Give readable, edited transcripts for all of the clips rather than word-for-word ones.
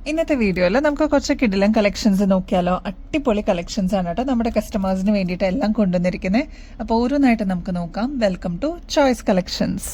ഇന്നത്തെ വീഡിയോയിൽ നമുക്ക് കുറച്ച് കിടിലൻ കളക്ഷൻസ് നോക്കിയാലോ. അടിപൊളി കളക്ഷൻസ് ആണ് കേട്ടോ നമ്മുടെ കസ്റ്റമേഴ്സിന് വേണ്ടിയിട്ട് എല്ലാം കൊണ്ടുവന്നിരിക്കുന്നത്. അപ്പോൾ ഓരോന്നായിട്ട് നമുക്ക് നോക്കാം. Welcome to choice collections.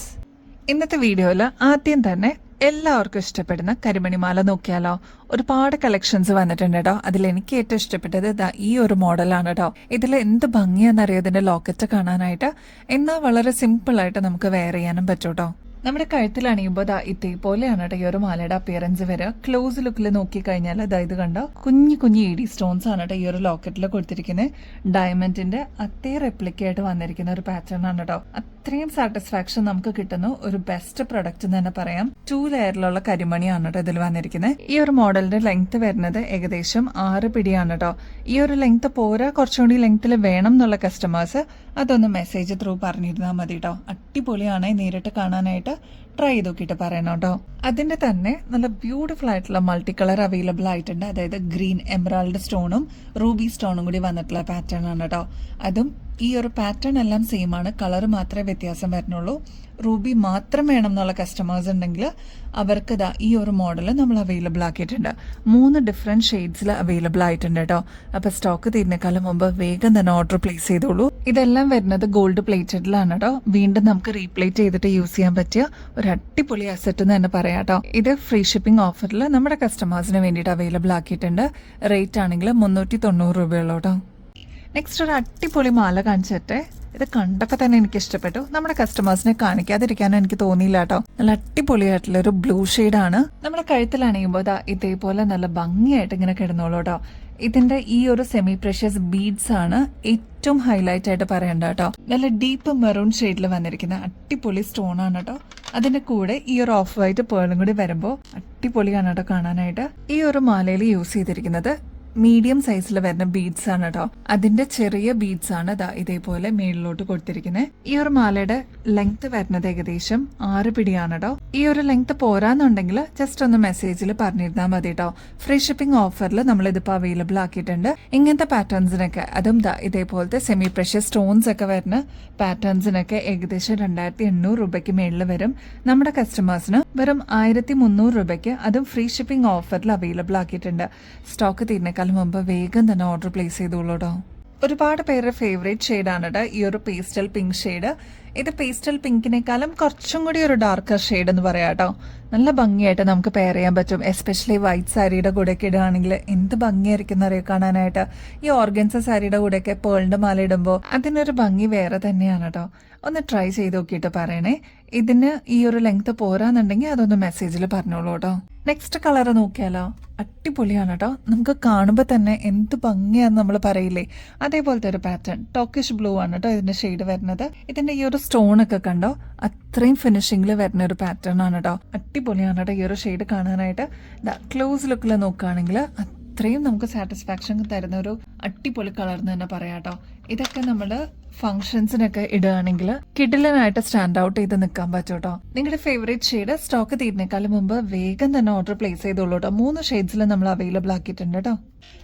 ഇന്നത്തെ വീഡിയോയിൽ ആദ്യം തന്നെ എല്ലാവർക്കും ഇഷ്ടപ്പെടുന്ന കരിമണിമാല നോക്കിയാലോ. ഒരുപാട് കളക്ഷൻസ് വന്നിട്ടുണ്ട് കേട്ടോ. അതിൽ എനിക്ക് ഏറ്റവും ഇഷ്ടപ്പെട്ടത് ഈ ഒരു മോഡലാണ് കേട്ടോ. ഇതിൽ എന്ത് ഭംഗിയാണെന്നറിയോ ഇതിന്റെ ലോക്കറ്റ് കാണാനായിട്ട്. എന്നാൽ വളരെ സിമ്പിൾ ആയിട്ട് നമുക്ക് വെയർ ചെയ്യാനും പറ്റും കേട്ടോ. നമ്മുടെ കഴുത്തിൽ അണിയുമ്പോൾ ഇതേപോലെയാണ് കേട്ടോ ഈ ഒരു മാലയുടെ അപ്പിയറൻസ് വരിക. ക്ലോസ് ലുക്കിൽ നോക്കിക്കഴിഞ്ഞാൽ ഇത് കണ്ടോ കുഞ്ഞു കുഞ്ഞു ED സ്റ്റോൺസ് ആണ് കേട്ടോ ഈ ഒരു ലോക്കറ്റിൽ കൊടുത്തിരിക്കുന്നത്. ഡയമണ്ടിന്റെ അതേ റെപ്ലിക്കയായിട്ട് വന്നിരിക്കുന്ന ഒരു പാറ്റേൺ ആണ് കേട്ടോ. അത്രയും സാറ്റിസ്ഫാക്ഷൻ നമുക്ക് കിട്ടുന്ന ഒരു ബെസ്റ്റ് പ്രൊഡക്റ്റ് എന്ന് തന്നെ പറയാം. 2 ലെയറിലുള്ള കരിമണിയാണ് കേട്ടോ ഇതിൽ വന്നിരിക്കുന്നത്. ഈ ഒരു മോഡലിന്റെ ലെങ്ത് വരുന്നത് ഏകദേശം 6 പിടിയാണ് കേട്ടോ. ഈ ഒരു ലെങ്ത് പോരാ, കുറച്ചുകൂടി ലെങ്ത്തിൽ വേണം എന്നുള്ള കസ്റ്റമേഴ്സ് അതൊന്ന് മെസ്സേജ് ത്രൂ പറഞ്ഞിരുന്നാൽ മതി കേട്ടോ. അടിപൊളിയാണ്, നേരിട്ട് കാണാനായിട്ട് ട്രൈ ചെയ്ത് നോക്കിയിട്ട് പറയണം കേട്ടോ. അതിന്റെ തന്നെ നല്ല ബ്യൂട്ടിഫുൾ ആയിട്ടുള്ള മൾട്ടി കളർ അവൈലബിൾ ആയിട്ടുണ്ട്. അതായത് ഗ്രീൻ എമറാൾഡ് സ്റ്റോണും റൂബി സ്റ്റോണും കൂടി വന്നിട്ടുള്ള പാറ്റേൺ ആണ് കേട്ടോ. അതും ഈ ഒരു പാറ്റേൺ എല്ലാം സെയിം ആണ്, കളർ മാത്രമേ വ്യത്യാസം വരുന്നുള്ളൂ. റൂബി മാത്രം വേണം എന്നുള്ള കസ്റ്റമേഴ്സ് ഉണ്ടെങ്കിൽ അവർക്ക് ഈ ഒരു മോഡൽ നമ്മൾ അവൈലബിൾ ആക്കിയിട്ടുണ്ട്. 3 ഡിഫറെന്റ് ഷെയ്ഡ്സിൽ അവൈലബിൾ ആയിട്ടുണ്ട് കേട്ടോ. അപ്പൊ സ്റ്റോക്ക് തീരുന്നേക്കാളും മുമ്പ് വേഗം തന്നെ ഓർഡർ പ്ലേസ് ചെയ്തോളൂ. ഇതെല്ലാം വരുന്നത് ഗോൾഡ് പ്ലേറ്റഡിലാണ് കേട്ടോ. വീണ്ടും നമുക്ക് റീപ്ലേറ്റ് ചെയ്തിട്ട് യൂസ് ചെയ്യാൻ പറ്റിയ ഒരു അടിപൊളി അസറ്റ് എന്ന് തന്നെ പറയാം കേട്ടോ. ഇത് ഫ്രീ ഷിപ്പിംഗ് ഓഫറിൽ നമ്മുടെ കസ്റ്റമേഴ്സിന് വേണ്ടിയിട്ട് അവൈലബിൾ ആക്കിയിട്ടുണ്ട്. റേറ്റ് ആണെങ്കിൽ 390 രൂപയുള്ളൂ കേട്ടോ. നെക്സ്റ്റ് ഒരു അടിപൊളി മാല കാണിച്ചിട്ടെ. ഇത് കണ്ടപ്പോൾ തന്നെ എനിക്ക് ഇഷ്ടപ്പെട്ടു. നമ്മുടെ കസ്റ്റമേഴ്സിനെ കാണിക്കാതിരിക്കാനും എനിക്ക് തോന്നിയില്ല കേട്ടോ. നല്ല അടിപൊളിയായിട്ടുള്ള ഒരു ബ്ലൂ ഷെയ്ഡാണ്. നമ്മുടെ കഴുത്തിൽ അണിയുമ്പോൾ ഇതേപോലെ നല്ല ഭംഗിയായിട്ട് ഇങ്ങനെ കിടന്നോളൂ കേട്ടോ. ഇതിന്റെ ഈ ഒരു സെമി പ്രഷ്യസ് ബീഡ്സ് ആണ് ഏറ്റവും ഹൈലൈറ്റ് ആയിട്ട് പറയേണ്ട കേട്ടോ. നല്ല ഡീപ്പ് മെറൂൺ ഷെയ്ഡിൽ വന്നിരിക്കുന്ന അടിപൊളി സ്റ്റോൺ ആണ് കേട്ടോ. അതിന്റെ കൂടെ ഈ ഒരു ഓഫ് വൈറ്റ് പേളും കൂടി വരുമ്പോൾ അടിപൊളിയാണ് കേട്ടോ കാണാനായിട്ട്. ഈ ഒരു മാലയിൽ യൂസ് ചെയ്തിരിക്കുന്നത് മീഡിയം സൈസിൽ വരുന്ന ബീഡ്സ് ആണ് കേട്ടോ. അതിന്റെ ചെറിയ ബീഡ്സ് ആണ് ഇതേപോലെ മേളിലോട്ട് കൊടുത്തിരിക്കുന്നത്. ഈ ഒരു മാലയുടെ ലെങ്ത് വരുന്നത് ഏകദേശം 6 പിടിയാണ് കേട്ടോ. ഈ ഒരു ലെങ്ത് പോരാന്നുണ്ടെങ്കിൽ ജസ്റ്റ് ഒന്ന് മെസ്സേജിൽ പറഞ്ഞിരുന്നാൽ മതി കേട്ടോ. ഫ്രീ ഷിപ്പിംഗ് ഓഫറിൽ നമ്മൾ ഇതിപ്പോൾ അവൈലബിൾ ആക്കിയിട്ടുണ്ട്. ഇങ്ങനത്തെ പാറ്റേൺസിനൊക്കെ, അതും ഇതേപോലത്തെ സെമി പ്രഷ്യസ് സ്റ്റോൺസ് ഒക്കെ വരുന്ന പാറ്റേൺസിനൊക്കെ ഏകദേശം 2800 രൂപയ്ക്ക് മേളിൽ വരും. നമ്മുടെ കസ്റ്റമേഴ്സിന് വെറും 1300 രൂപയ്ക്ക്, അതും ഫ്രീ ഷിപ്പിംഗ് ഓഫറിൽ അവൈലബിൾ ആക്കിയിട്ടുണ്ട്. സ്റ്റോക്ക് തീരുന്നേക്കാൾ മുമ്പ് വേഗം തന്നെ ഓർഡർ പ്ലേസ് ചെയ്തോളൂ കേട്ടോ. ഒരുപാട് പേരുടെ ഫേവറേറ്റ് ഷെയ്ഡാണ് കേട്ടോ ഈ ഒരു പേസ്റ്റൽ പിങ്ക് ഷെയ്ഡ്. ഇത് പേസ്റ്റൽ പിങ്കിനേക്കാളും കുറച്ചും കൂടി ഒരു ഡാർക്കർ ഷെയ്ഡ് എന്ന് പറയാം കേട്ടോ. നല്ല ഭംഗിയായിട്ട് നമുക്ക് പെയർ ചെയ്യാൻ പറ്റും. എസ്പെഷ്യലി വൈറ്റ് സാരിയുടെ കൂടെയൊക്കെ ഇടുകയാണെങ്കിൽ എന്ത് ഭംഗിയായിരിക്കും അറിയാം കാണാനായിട്ട്. ഈ ഓർഗൻസ സാരിയുടെ കൂടെയൊക്കെ പേളിന്റെ മാല ഇടുമ്പോൾ അതിനൊരു ഭംഗി വേറെ തന്നെയാണ് കേട്ടോ. ഒന്ന് ട്രൈ ചെയ്ത് നോക്കിയിട്ട് പറയണേ. ഇതിന് ഈ ഒരു ലെങ്ത് പോരാന്നുണ്ടെങ്കിൽ അതൊന്ന് മെസ്സേജിൽ പറഞ്ഞോളൂ കേട്ടോ. നെക്സ്റ്റ് കളർ നോക്കിയാലോ. അടിപൊളിയാണ് കേട്ടോ. നമുക്ക് കാണുമ്പോൾ തന്നെ എന്ത് ഭംഗിയാന്ന് നമ്മൾ പറയില്ലേ, അതേപോലത്തെ ഒരു പാറ്റേൺ. ടോക്കിഷ് ബ്ലൂ ആണ് കേട്ടോ ഇതിന്റെ ഷെയ്ഡ് വരുന്നത്. ഇതിന്റെ ഈ ഒരു സ്റ്റോൺ ഒക്കെ കണ്ടോ, അത്രയും ഫിനിഷിംഗിൽ വരുന്ന ഒരു പാറ്റേൺ ആണ് കേട്ടോ. അടിപൊളിയാണ് കേട്ടോ ഈ ഒരു ഷെയ്ഡ് കാണാനായിട്ട്. ക്ലോസ് ലുക്കിൽ നോക്കുകയാണെങ്കിൽ അത്രയും നമുക്ക് സാറ്റിസ്ഫാക്ഷൻ തരുന്ന ഒരു അടിപൊളി കളർ എന്ന് തന്നെ പറയാം കേട്ടോ. ഇതൊക്കെ നമ്മൾ ഫംഗ്ഷൻസിനൊക്കെ ഇടുകയാണെങ്കിൽ കിഡിലനായിട്ട് സ്റ്റാൻഡ് ഔട്ട് ചെയ്ത് നിൽക്കാൻ പറ്റും കേട്ടോ. നിങ്ങളുടെ ഫേവറേറ്റ് ഷെയ്ഡ് സ്റ്റോക്ക് തീരുന്നേക്കാളും മുമ്പ് വേഗം തന്നെ ഓർഡർ പ്ലേസ് ചെയ്തോളൂ കേട്ടോ. 3 ഷെയ്ഡ്സിൽ നമ്മൾ അവൈലബിൾ ആക്കിയിട്ടുണ്ട് കേട്ടോ.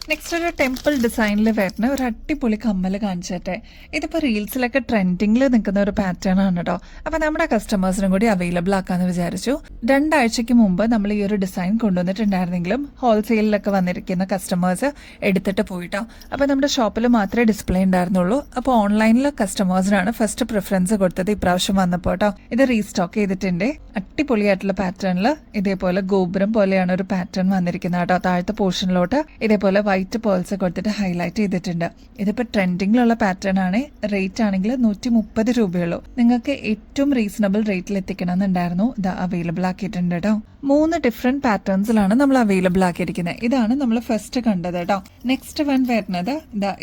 നെക്സ്റ്റ് ഒരു ടെമ്പിൾ ഡിസൈനിൽ വരുന്ന ഒരു അടിപൊളി കമ്മൽ കാണിച്ചിട്ടെ. ഇതിപ്പോൾ റീൽസിലൊക്കെ ട്രെൻഡിങ്ങിൽ നിൽക്കുന്ന ഒരു പാറ്റേൺ ആണ് കേട്ടോ. അപ്പൊ നമ്മുടെ കസ്റ്റമേഴ്സിനും കൂടി അവൈലബിൾ ആക്കാന്ന് വിചാരിച്ചു. 2 ആഴ്ചയ്ക്ക് മുമ്പ് നമ്മൾ ഈ ഒരു ഡിസൈൻ കൊണ്ടുവന്നിട്ടുണ്ടായിരുന്നെങ്കിലും ഹോൾസെയിലൊക്കെ വന്നിരിക്കുന്ന കസ്റ്റമേഴ്സ് എടുത്തിട്ട് പോയിട്ടോ. അപ്പൊ നമ്മുടെ ഷോപ്പിൽ മാത്രമേ ഡിസ്പ്ലേ ഉണ്ടായിരുന്നുള്ളൂ. അപ്പോൾ ഓൺലൈനിൽ കസ്റ്റമേഴ്സിനാണ് ഫസ്റ്റ് പ്രിഫറൻസ് കൊടുത്തത് ഇപ്രാവശ്യം വന്നപ്പോൾ കേട്ടോ. ഇത് റീസ്റ്റോക്ക് ചെയ്തിട്ടുണ്ട്. അടിപൊളിയായിട്ടുള്ള പാറ്റേണിൽ ഇതേപോലെ ഗോപുരം പോലെയാണ് ഒരു പാറ്റേൺ വന്നിരിക്കുന്നത് കേട്ടോ. താഴത്തെ പോർഷനിലോട്ട് ഇതേപോലെ വൈറ്റ് പേൾസ് കൊടുത്തിട്ട് ഹൈലൈറ്റ് ചെയ്തിട്ടുണ്ട്. ഇതിപ്പോ ട്രെൻഡിങ്ങിലുള്ള പാറ്റേൺ ആണ്. റേറ്റ് ആണെങ്കിൽ 130 രൂപയുള്ളൂ. നിങ്ങൾക്ക് ഏറ്റവും റീസണബിൾ റേറ്റിൽ എത്തിക്കണം എന്നുണ്ടായിരുന്നു. ഇത് അവൈലബിൾ ആക്കിയിട്ടുണ്ട് കേട്ടോ. 3 ഡിഫറെന്റ് പാറ്റേൺസിലാണ് നമ്മൾ അവൈലബിൾ ആക്കിയിരിക്കുന്നത്. ഇതാണ് നമ്മൾ ഫസ്റ്റ് കണ്ടത് കേട്ടോ. നെക്സ്റ്റ് വൺ വരുന്നത്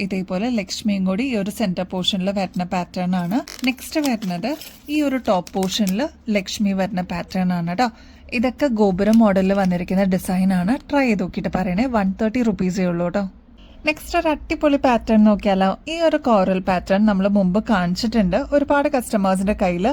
ഇതേപോലെ ലക്ഷ്മിയും കൂടി ഈ ഒരു സെന്റർ പോർഷനിൽ വരുന്ന പാറ്റേൺ ആണ്. നെക്സ്റ്റ് വരുന്നത് ഈ ഒരു ടോപ്പ് പോർഷനിൽ ലക്ഷ്മി വരുന്ന പാറ്റേൺ ആണ് കേട്ടോ. ഇതൊക്കെ ഗോപുരം മോഡലിൽ വന്നിരിക്കുന്ന ഡിസൈൻ ആണ്. ട്രൈ ചെയ്ത് നോക്കിയിട്ട് പറയണേ. 130 റുപ്പീസേ ഉള്ളൂ കേട്ടോ. നെക്സ്റ്റ് ഒരു അടിപൊളി പാറ്റേൺ നോക്കിയാലോ. ഈ ഒരു കോറൽ പാറ്റേൺ നമ്മൾ മുമ്പ് കാണിച്ചിട്ടുണ്ട്. ഒരുപാട് കസ്റ്റമേഴ്സിന്റെ കയ്യിൽ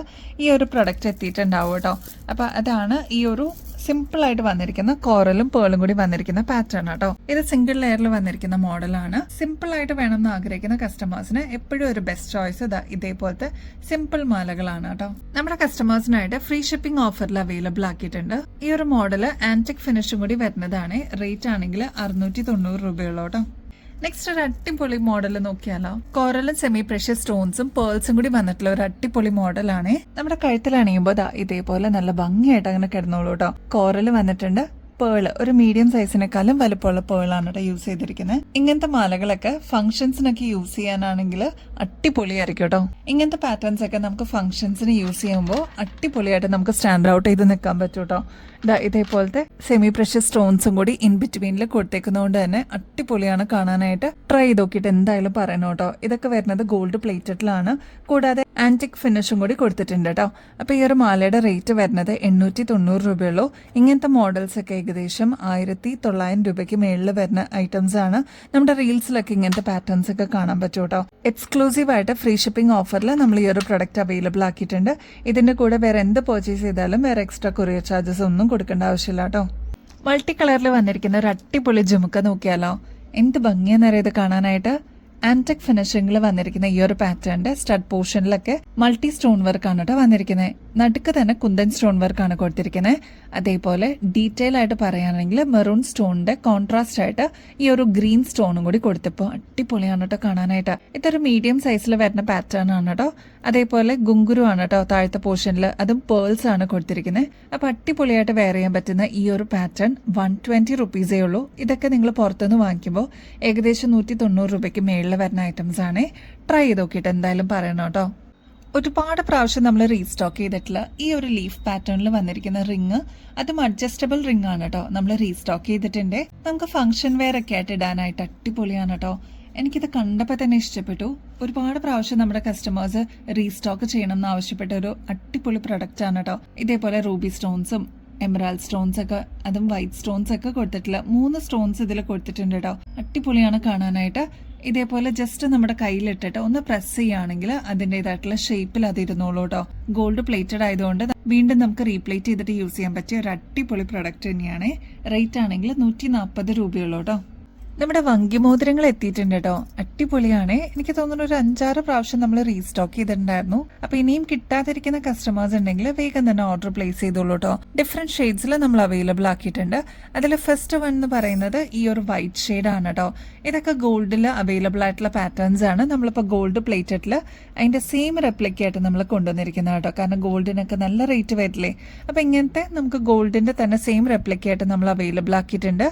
ഈ ഒരു പ്രൊഡക്റ്റ് എത്തിയിട്ടുണ്ടാവും കേട്ടോ. അപ്പൊ അതാണ് ഈ ഒരു സിമ്പിൾ ആയിട്ട് വന്നിരിക്കുന്ന കോറലും പേളും കൂടി വന്നിരിക്കുന്ന പാറ്റേൺ ആട്ടോ. ഇത് സിംഗിൾ ലെയറിൽ വന്നിരിക്കുന്ന മോഡലാണ്. സിമ്പിൾ ആയിട്ട് വേണമെന്ന് ആഗ്രഹിക്കുന്ന കസ്റ്റമേഴ്സിന് എപ്പോഴും ഒരു ബെസ്റ്റ് ചോയ്സ് ഇതേപോലത്തെ സിമ്പിൾ മാലകളാണ് കേട്ടോ. നമ്മുടെ കസ്റ്റമേഴ്സിനായിട്ട് ഫ്രീ ഷിപ്പിംഗ് ഓഫറിൽ അവൈലബിൾ ആക്കിയിട്ടുണ്ട്. ഈ ഒരു മോഡല് ആന്റിക് ഫിനിഷും കൂടി വരുന്നതാണ്. റേറ്റ് ആണെങ്കിൽ 690 രൂപയുള്ളൂ കേട്ടോ. നെക്സ്റ്റ് ഒരു അടിപൊളി മോഡൽ നോക്കിയാലോ. കോറലും സെമി പ്രഷ്യസ് സ്റ്റോൺസും പേൾസും കൂടി വന്നിട്ടുള്ള ഒരു അടിപൊളി മോഡലാണ്. നമ്മുടെ കഴുത്തിൽ അണിയുമ്പോൾ ഇതേപോലെ നല്ല ഭംഗിയായിട്ട് അങ്ങനെ കിടന്നോളൂ കേട്ടോ. കോറൽ വന്നിട്ടുണ്ട്. പേള് ഒരു മീഡിയം സൈസിനെക്കാളും വലുപ്പമുള്ള പേളാണ് കേട്ടോ യൂസ് ചെയ്തിരിക്കുന്നത്. ഇങ്ങനത്തെ മാലകളൊക്കെ ഫംഗ്ഷൻസിനൊക്കെ യൂസ് ചെയ്യാനാണെങ്കിൽ അടിപൊളിയായിരിക്കും കേട്ടോ. ഇങ്ങനത്തെ പാറ്റേൺസ് ഒക്കെ നമുക്ക് ഫംഗ്ഷൻസിന് യൂസ് ചെയ്യുമ്പോൾ അടിപൊളിയായിട്ട് നമുക്ക് സ്റ്റാൻഡ് ഔട്ട് ചെയ്ത് നിൽക്കാൻ പറ്റും കേട്ടോ. ഇതേപോലത്തെ സെമി പ്രഷ്യസ് സ്റ്റോൺസും കൂടി ഇൻ ബിറ്റ്വീനിൽ കൊടുത്തേക്കുന്നതുകൊണ്ട് തന്നെ അടിപൊളിയാണ് കാണാനായിട്ട്. ട്രൈ ചെയ്ത് നോക്കിയിട്ട് എന്തായാലും പറയണം കേട്ടോ. ഇതൊക്കെ വരുന്നത് ഗോൾഡ് പ്ലേറ്റഡിലാണ്. കൂടാതെ ആന്റിക് ഫിനിഷും കൂടി കൊടുത്തിട്ടുണ്ട് കേട്ടോ. അപ്പൊ ഈ ഒരു മാലയുടെ റേറ്റ് വരുന്നത് 890 രൂപയുള്ളൂ. ഇങ്ങനത്തെ മോഡൽസ് ഒക്കെ ഏകദേശം 1900 രൂപയ്ക്ക് മേളിൽ വരുന്ന ഐറ്റംസ് ആണ്. നമ്മുടെ റീൽസിലൊക്കെ ഇങ്ങനത്തെ പാറ്റേൺസ് ഒക്കെ കാണാൻ പറ്റും കേട്ടോ. എക്സ്ക്ലൂസീവ് ആയിട്ട് ഫ്രീ ഷിപ്പിംഗ് ഓഫറിൽ നമ്മൾ ഈ ഒരു പ്രൊഡക്റ്റ് അവൈലബിൾ ആക്കിയിട്ടുണ്ട്. ഇതിന്റെ കൂടെ വേറെ എന്ത് പർച്ചേസ് ചെയ്താലും വേറെ എക്സ്ട്രാ കൊറിയർ ചാർജസ് ഒന്നും കൊടുക്കേണ്ട ആവശ്യമില്ല കേട്ടോ. മൾട്ടി കളറിൽ വന്നിരിക്കുന്ന ഒരു അടിപൊളി ജുമുക്ക നോക്കിയാലോ. എന്ത് ഭംഗിയെന്നറിയത് കാണാനായിട്ട്. ആന്റിക് ഫിനിഷിംഗിൽ വന്നിരിക്കുന്ന ഈ ഒരു പാറ്റേണിന്റെ സ്റ്റഡ് പോർഷനിലൊക്കെ മൾട്ടി സ്റ്റോൺ വർക്ക് ആണ് കേട്ടോ വന്നിരിക്കുന്നത്. നടുക്ക് തന്നെ കുന്തൻ സ്റ്റോൺ വർക്ക് ആണ് കൊടുത്തിരിക്കുന്നത്. അതേപോലെ ഡീറ്റെയിൽ ആയിട്ട് പറയുകയാണെങ്കിൽ മെറൂൺ സ്റ്റോണിന്റെ കോൺട്രാസ്റ്റ് ആയിട്ട് ഈ ഒരു ഗ്രീൻ സ്റ്റോണും കൂടി കൊടുത്തപ്പോൾ അടിപൊളിയാണ് കേട്ടോ കാണാനായിട്ട്. ഇതൊരു മീഡിയം സൈസിൽ വരുന്ന പാറ്റേൺ ആണ് കേട്ടോ. അതേപോലെ ഗുങ്കുരു ആണ് കേട്ടോ താഴത്തെ പോർഷനിൽ. അതും പേൾസ് ആണ് കൊടുത്തിരിക്കുന്നത്. അപ്പൊ അടിപൊളിയായിട്ട് വെയർ ചെയ്യാൻ പറ്റുന്ന ഈ ഒരു പാറ്റേൺ 120 റുപ്പീസേ ഉള്ളൂ. ഇതൊക്കെ നിങ്ങൾ പുറത്തുനിന്ന് വാങ്ങിക്കുമ്പോൾ ഏകദേശം 190 രൂപയ്ക്ക് മേളിൽ വരുന്ന ഐറ്റംസ് ആണ്. ട്രൈ ചെയ്ത് നോക്കിയിട്ട് എന്തായാലും പറയണം കേട്ടോ. ഒരുപാട് പ്രാവശ്യം നമ്മൾ റീസ്റ്റോക്ക് ചെയ്തിട്ടുള്ള ഈ ഒരു ലീഫ് പാറ്റേണിൽ വന്നിരിക്കുന്ന റിങ്, അതും അഡ്ജസ്റ്റബിൾ റിംഗ് ആണ് കേട്ടോ. നമ്മൾ റീസ്റ്റോക്ക് ചെയ്തിട്ടുണ്ട്. നമുക്ക് ഫംഗ്ഷൻ വെയർ ഒക്കെ ആയിട്ട് ഇടാനായിട്ട് അടിപൊളിയാണ് കേട്ടോ. എനിക്കിത് കണ്ടപ്പോൾ തന്നെ ഇഷ്ടപ്പെട്ടു. ഒരുപാട് പ്രാവശ്യം നമ്മുടെ കസ്റ്റമേഴ്സ് റീസ്റ്റോക്ക് ചെയ്യണം എന്ന് ആവശ്യപ്പെട്ട ഒരു അടിപൊളി പ്രൊഡക്റ്റ് ആണ് കേട്ടോ. ഇതേപോലെ റൂബി സ്റ്റോൺസും എമറാൾഡ് സ്റ്റോൺസ് ഒക്കെ, അതും വൈറ്റ് സ്റ്റോൺസ് ഒക്കെ കൊടുത്തിട്ടില്ല. 3 സ്റ്റോൺസ് ഇതിൽ കൊടുത്തിട്ടുണ്ട് കേട്ടോ. അടിപൊളിയാണ് കാണാനായിട്ട്. ഇതേപോലെ ജസ്റ്റ് നമ്മുടെ കയ്യിലിട്ടിട്ട് ഒന്ന് പ്രസ് ചെയ്യുകയാണെങ്കിൽ അതിൻ്റെതായിട്ടുള്ള ഷേപ്പിൽ അത് ഇരുന്നോളൂ കേട്ടോ. ഗോൾഡ് പ്ലേറ്റഡ് ആയതുകൊണ്ട് വീണ്ടും നമുക്ക് റീപ്ലേറ്റ് ചെയ്തിട്ട് യൂസ് ചെയ്യാൻ പറ്റിയ ഒരു അടിപൊളി പ്രൊഡക്റ്റ് തന്നെയാണ്. റേറ്റ് ആണെങ്കിൽ 140 രൂപയുള്ളൂ കേട്ടോ. നമ്മുടെ വങ്കിമോതിരങ്ങൾ എത്തിയിട്ടുണ്ട് കേട്ടോ. അടിപൊളിയാണ്. എനിക്ക് തോന്നുന്നു ഒരു 5-6 പ്രാവശ്യം നമ്മൾ റീസ്റ്റോക്ക് ചെയ്തിട്ടുണ്ടായിരുന്നു. അപ്പൊ ഇനിയും കിട്ടാതിരിക്കുന്ന കസ്റ്റമേഴ്സ് ഉണ്ടെങ്കിൽ വേഗം തന്നെ ഓർഡർ പ്ലേസ് ചെയ്തോളൂ കേട്ടോ. ഡിഫറെന്റ് ഷെയ്ഡ്സിൽ നമ്മൾ അവൈലബിൾ ആക്കിയിട്ടുണ്ട്. അതിൽ ഫസ്റ്റ് വൺ എന്ന് പറയുന്നത് ഈ ഒരു വൈറ്റ് ഷെയ്ഡ് ആണ് കേട്ടോ. ഇതൊക്കെ ഗോൾഡിൽ അവൈലബിൾ ആയിട്ടുള്ള പാറ്റേൺസ് ആണ്. നമ്മളിപ്പോൾ ഗോൾഡ് പ്ലേറ്റഡിൽ അതിന്റെ സെയിം റെപ്ലിക്കായിട്ട് നമ്മൾ കൊണ്ടുവന്നിരിക്കുന്നത് കേട്ടോ. കാരണം ഗോൾഡിനൊക്കെ നല്ല റേറ്റ് വരില്ലേ. അപ്പൊ ഇങ്ങനത്തെ നമുക്ക് ഗോൾഡിന്റെ തന്നെ സെയിം റെപ്ലിക്കായിട്ട് നമ്മൾ അവൈലബിൾ ആക്കിയിട്ടുണ്ട്.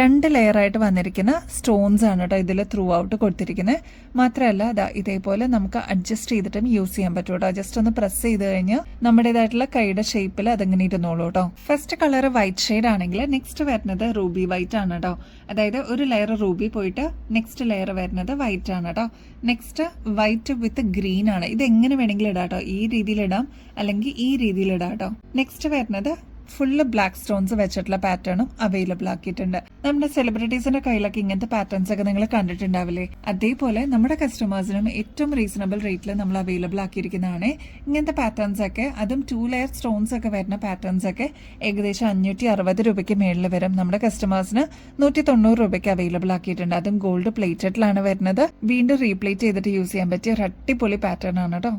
2 ലെയർ ആയിട്ട് വന്നിരിക്കുന്ന സ്റ്റോൺസ് ആണ് കേട്ടോ ഇതിൽ ത്രൂ ഔട്ട് കൊടുത്തിരിക്കുന്നത്. മാത്രമല്ല ഇതേപോലെ നമുക്ക് അഡ്ജസ്റ്റ് ചെയ്തിട്ടും യൂസ് ചെയ്യാൻ പറ്റും കേട്ടോ. ജസ്റ്റ് ഒന്ന് പ്രസ് ചെയ്ത് കഴിഞ്ഞാൽ നമ്മുടേതായിട്ടുള്ള കൈയുടെ ഷേപ്പിൽ അതങ്ങനെ ഇരുന്നോളൂ കേട്ടോ. ഫസ്റ്റ് കളർ വൈറ്റ് ഷെയ്ഡ് ആണെങ്കിൽ നെക്സ്റ്റ് വരുന്നത് റൂബി വൈറ്റ് ആണ് കേട്ടോ. അതായത് ഒരു ലെയർ റൂബി പോയിട്ട് നെക്സ്റ്റ് ലെയർ വരുന്നത് വൈറ്റ് ആണ് കേട്ടോ. നെക്സ്റ്റ് വൈറ്റ് വിത്ത് ഗ്രീൻ ആണ്. ഇത് എങ്ങനെ വേണമെങ്കിലും ഇടാം കേട്ടോ. ഈ രീതിയിൽ ഇടാം, അല്ലെങ്കിൽ ഈ രീതിയിൽ ഇടാം കേട്ടോ. നെക്സ്റ്റ് വരുന്നത് ഫുള്ള് ബ്ലാക്ക് സ്റ്റോൺസ് വെച്ചിട്ടുള്ള പാറ്റേണും അവൈലബിൾ ആക്കിയിട്ടുണ്ട്. നമ്മുടെ സെലിബ്രിറ്റീസിന്റെ കയ്യിലൊക്കെ ഇങ്ങനത്തെ പാറ്റേൺസ് ഒക്കെ നിങ്ങൾ കണ്ടിട്ടുണ്ടാവില്ലേ. അതേപോലെ നമ്മുടെ കസ്റ്റമേഴ്സിനും ഏറ്റവും റീസണബിൾ റേറ്റിൽ നമ്മൾ അവൈലബിൾ ആക്കിയിരിക്കുന്നതാണ് ഇങ്ങനത്തെ പാറ്റേൺസ് ഒക്കെ. അതും 2 ലെയർ സ്റ്റോൺസ് ഒക്കെ വരുന്ന പാറ്റേൺസ് ഒക്കെ ഏകദേശം 560 രൂപയ്ക്ക് മേളിൽ വരും. നമ്മുടെ കസ്റ്റമേഴ്സിന് 190 രൂപയ്ക്ക് അവൈലബിൾ ആക്കിയിട്ടുണ്ട്. അതും ഗോൾഡ് പ്ലേറ്റഡിലാണ് വരുന്നത്. വീണ്ടും റീപ്ലേറ്റ് ചെയ്തിട്ട് യൂസ് ചെയ്യാൻ പറ്റിയ ഒരു അടിപൊളി പാറ്റേൺ ആണ് കേട്ടോ.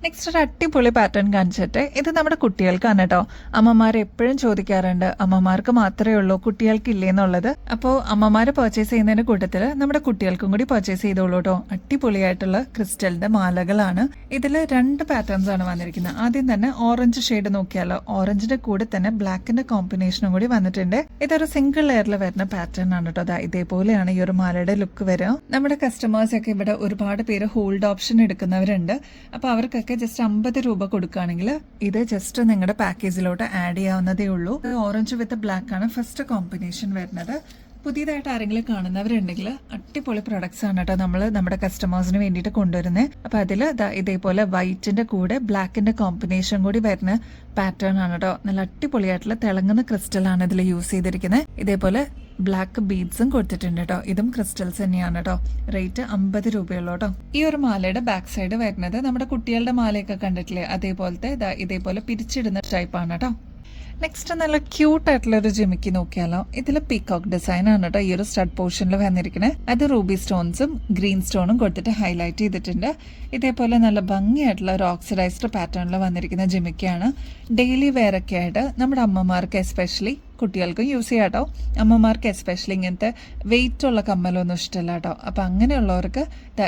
നെക്സ്റ്റ് ഒരു അടിപൊളി പാറ്റേൺ കാണിച്ചിട്ട് ഇത് നമ്മുടെ കുട്ടികൾക്കാണ് കേട്ടോ. അമ്മമാർ എപ്പോഴും ചോദിക്കാറുണ്ട് അമ്മമാർക്ക് മാത്രമേ ഉള്ളൂ കുട്ടികൾക്ക് ഇല്ലേന്നുള്ളത്. അപ്പോൾ അമ്മമാര് പർച്ചേസ് ചെയ്യുന്നതിന്റെ കൂട്ടത്തിൽ നമ്മുടെ കുട്ടികൾക്കും കൂടി പർച്ചേസ് ചെയ്തോളൂ കേട്ടോ. അടിപൊളിയായിട്ടുള്ള ക്രിസ്റ്റലിന്റെ മാലകളാണ്. ഇതിൽ 2 പാറ്റേൺസ് ആണ് വന്നിരിക്കുന്നത്. ആദ്യം തന്നെ ഓറഞ്ച് ഷെയ്ഡ് നോക്കിയാലോ. ഓറഞ്ചിന്റെ കൂടെ തന്നെ ബ്ലാക്കിന്റെ കോമ്പിനേഷനും കൂടി വന്നിട്ടുണ്ട്. ഇതൊരു സിംഗിൾ ലെയറിൽ വരുന്ന പാറ്റേൺ ആണ് കേട്ടോ. ഇതേപോലെയാണ് ഈ ഒരു മാലയുടെ ലുക്ക് വരിക. നമ്മുടെ കസ്റ്റമേഴ്സ് ഒക്കെ ഇവിടെ ഒരുപാട് പേര് ഹോൾഡ് ഓപ്ഷൻ എടുക്കുന്നവരുണ്ട്. അപ്പൊ അവർക്കൊക്കെ ജസ്റ്റ് 50 രൂപ കൊടുക്കുകയാണെങ്കിൽ ഇത് ജസ്റ്റ് നിങ്ങളുടെ പാക്കേജിലോട്ട് ആഡ് ചെയ്യാവുന്നതേ ഉള്ളൂ. ഓറഞ്ച് വിത്ത് ബ്ലാക്ക് ആണ് ഫസ്റ്റ് കോമ്പിനേഷൻ വരുന്നത്. പുതിയതായിട്ട് ആരെങ്കിലും കാണുന്നവരുണ്ടെങ്കിൽ അടിപൊളി പ്രൊഡക്ട്സ് ആണ് കേട്ടോ നമ്മൾ നമ്മുടെ കസ്റ്റമേഴ്സിന് വേണ്ടിയിട്ട് കൊണ്ടുവരുന്നത്. അപ്പൊ അതിൽ ഇതേപോലെ വൈറ്റിന്റെ കൂടെ ബ്ലാക്കിന്റെ കോമ്പിനേഷൻ കൂടി വരുന്ന പാറ്റേൺ ആണ് കേട്ടോ. നല്ല അടിപൊളിയായിട്ടുള്ള തിളങ്ങുന്ന ക്രിസ്റ്റൽ ആണ് ഇതിൽ യൂസ് ചെയ്തിരിക്കുന്നത്. ഇതേപോലെ ബ്ലാക്ക് ബീഡ്സും കൊടുത്തിട്ടുണ്ട് കേട്ടോ. ഇതും ക്രിസ്റ്റൽസ് തന്നെയാണ് കേട്ടോ. റേറ്റ് 50 രൂപയുള്ളൂ കേട്ടോ. ഈ ഒരു മാലയുടെ ബാക്ക് സൈഡ് വരുന്നത് നമ്മുടെ കുട്ടികളുടെ മാലയൊക്കെ കണ്ടിട്ടില്ലേ, അതേപോലത്തെ ഇതേപോലെ പിരിച്ചിടുന്ന ടൈപ്പ് ആണ് കേട്ടോ. നെക്സ്റ്റ് നല്ല ക്യൂട്ടായിട്ടുള്ള ഒരു ജിമിക്ക് നോക്കിയാലോ. ഇതിൽ പീകോക്ക് ഡിസൈൻ ആണ് കേട്ടോ ഈ ഒരു സ്റ്റഡ് പോർഷനിൽ വന്നിരിക്കുന്നത്. അത് റൂബി സ്റ്റോൺസും ഗ്രീൻ സ്റ്റോണും കൊടുത്തിട്ട് ഹൈലൈറ്റ് ചെയ്തിട്ടുണ്ട്. ഇതേപോലെ നല്ല ഭംഗിയായിട്ടുള്ള ഒരു ഓക്സിഡൈസ്ഡ് പാറ്റേണിൽ വന്നിരിക്കുന്ന ജിമിക്കാണ്. ഡെയിലി വെയർ ഒക്കെ ആയിട്ട് നമ്മുടെ അമ്മമാർക്ക് എസ്പെഷ്യലി, കുട്ടികൾക്കും യൂസ് ചെയ്യാം കേട്ടോ. അമ്മമാർക്ക് എസ്പെഷ്യലി ഇങ്ങനത്തെ വെയിറ്റ് ഉള്ള കമ്മലൊന്നും ഇഷ്ടമല്ല കേട്ടോ. അപ്പം അങ്ങനെയുള്ളവർക്ക്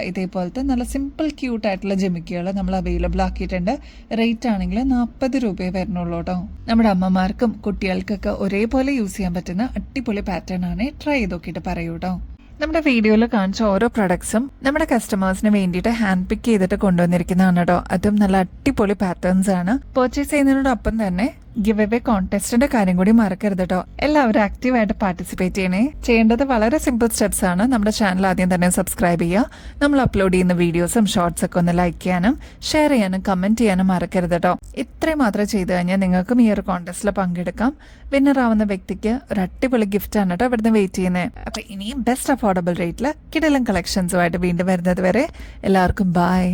ഇതേപോലത്തെ നല്ല സിമ്പിൾ ക്യൂട്ടായിട്ടുള്ള ജിമിക്കുകൾ നമ്മൾ അവൈലബിൾ ആക്കിയിട്ടുണ്ട്. റേറ്റ് ആണെങ്കിൽ 40 രൂപയെ വരുന്നുള്ളൂ കേട്ടോ. നമ്മുടെ അമ്മമാർക്കും കുട്ടികൾക്കൊക്കെ ഒരേപോലെ യൂസ് ചെയ്യാൻ പറ്റുന്ന അടിപൊളി പാറ്റേൺ ആണ്. ട്രൈ ചെയ്ത് നോക്കിയിട്ട് പറയൂ കേട്ടോ. നമ്മുടെ വീഡിയോയിൽ കാണിച്ച ഓരോ പ്രൊഡക്ട്സും നമ്മുടെ കസ്റ്റമേഴ്സിന് വേണ്ടിയിട്ട് ഹാൻഡ് പിക്ക് ചെയ്തിട്ട് കൊണ്ടുവന്നിരിക്കുന്നതാണ് കേട്ടോ. അതും നല്ല അടിപൊളി പാറ്റേൺസ് ആണ്. പർച്ചേസ് ചെയ്യുന്നതിനോടൊപ്പം തന്നെ ഗിവ് അവേ കോൺടെസ്റ്റിന്റെ കാര്യം കൂടി മറക്കരുത് കേട്ടോ. എല്ലാവരും ആക്റ്റീവായിട്ട് പാർട്ടിസിപ്പേറ്റ് ചെയ്യണേ. ചെയ്യേണ്ടത് വളരെ സിമ്പിൾ സ്റ്റെപ്സ് ആണ്. നമ്മുടെ ചാനൽ ആദ്യം തന്നെ സബ്സ്ക്രൈബ് ചെയ്യുക. നമ്മൾ അപ്ലോഡ് ചെയ്യുന്ന വീഡിയോസും ഷോർട്സ് ഒക്കെ ഒന്ന് ലൈക്ക് ചെയ്യാനും ഷെയർ ചെയ്യാനും കമന്റ് ചെയ്യാനും മറക്കരുത് കേട്ടോ. ഇത്രയും മാത്രം ചെയ്തു കഴിഞ്ഞാൽ നിങ്ങൾക്കും ഈ ഒരു കോൺടെസ്റ്റിൽ പങ്കെടുക്കാം. വിന്നർ ആവുന്ന വ്യക്തിക്ക് ഒരു അടിപൊളി ഗിഫ്റ്റ് ആണ് കേട്ടോ ഇവിടുന്ന് വെയിറ്റ് ചെയ്യുന്നത്. അപ്പൊ ഇനിയും ബെസ്റ്റ് അഫോർഡബിൾ റേറ്റിൽ കിടിലൻ കളക്ഷൻസുമായിട്ട് വീണ്ടും വരുന്നത് വരെ എല്ലാവർക്കും ബൈ.